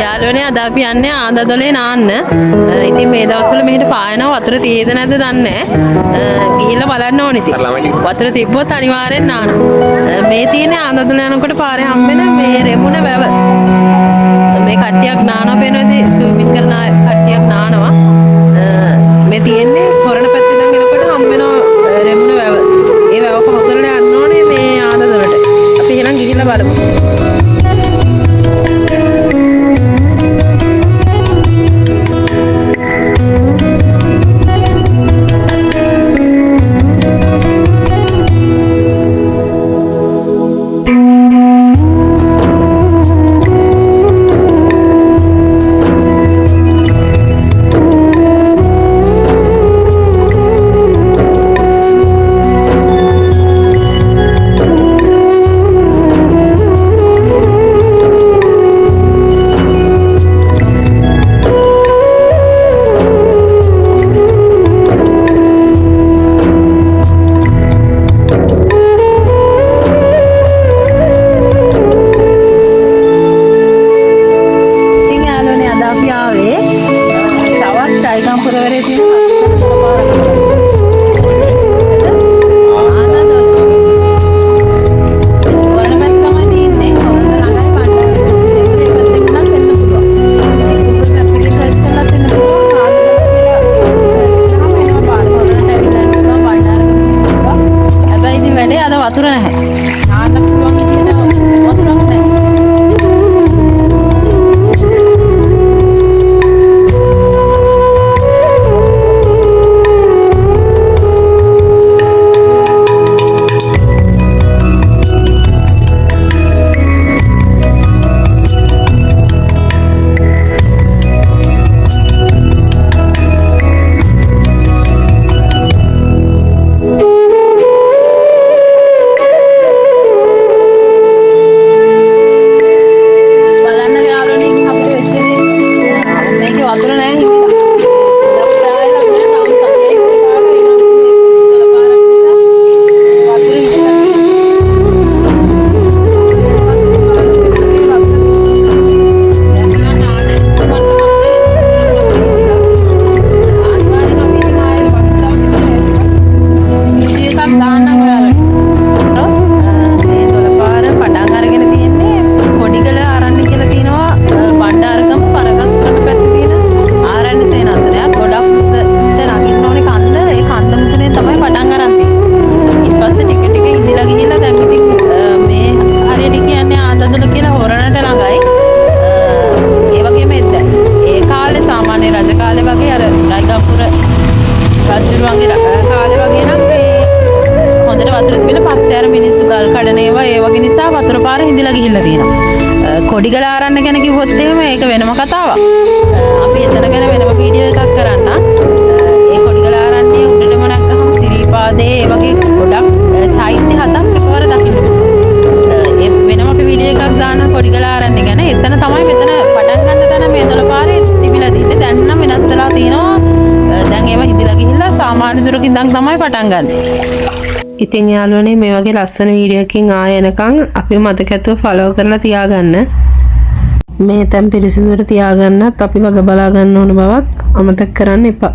යාළුවනේ අද අපි යන්නේ ආන්දදොලේ නාන්න. ඉතින් මේ දවස්වල මෙහෙට පායනවා වතුර තියෙද නැද්ද දන්නේ නැහැ. ගිහිල්ලා බලන්න ඕනේ ඉතින්. වතුර තිබ්බොත් අනිවාර්යෙන් නානවා. මේ තියෙන්නේ ආන්දදොල යනකොට පාරේ හම්බෙන මේ රෙමුණ වැව. මේ කට්ටියක් නානවා පේනවාද? ස්විමින් කරන කට්ටියක් නානවා. මේ තියෙන්නේ කොරණ පැත්තේ ඉඳන් එනකොට හම්බෙන රෙමුණ වැව. ඒ වැව පහ කරලා යන්න ඕනේ මේ ආන්දදොලට. අපි එහෙනම් ගිහිල්ලා බලමු. වතුර නැහැ. නාන්න පුළුවන් කියන වතුරක් නැහැ. කොඩිගල ආරන්න ගැන කිව්වොත් එහෙම ඒක වෙනම කතාවක්. අපි එතන ගැන වෙනම වීඩියෝ එකක් කරන්න. ඒ කොඩිගල ආරන්නේ උඩටම නැග්ගහම සිරිපාදේ ඒ වගේ ගොඩක් චෛත්‍ය හතක් එකවර දකින්න පුළුවන්. ඒ වෙනම අපි වීඩියෝ එකක් දාන්න කොඩිගල ආරන්නේ ගැන. එතන තමයි මෙතන පටන් ගන්න තැන මේ දොළ පාරේ තිබිලා තියෙන්නේ. දැන් නම් වෙනස් වෙලා තියෙනවා. දැන් ඒව හිඳලා ගිහිල්ලා සාමාන්‍ය දුරකින් ඉඳන් තමයි පටන් ගන්නේ. ඉතින් යාළුවනේ මේ වගේ ලස්සන වීඩියෝ එකකින් ආයෙ එනකන් අපි මතකතුව ෆලෝ කරලා තියාගන්න. මේ තැන් පිරිසිදුවට තියාගන්නත් අපි වග බලා ගන්න ඕන බවත් අමතක කරන්න එපා.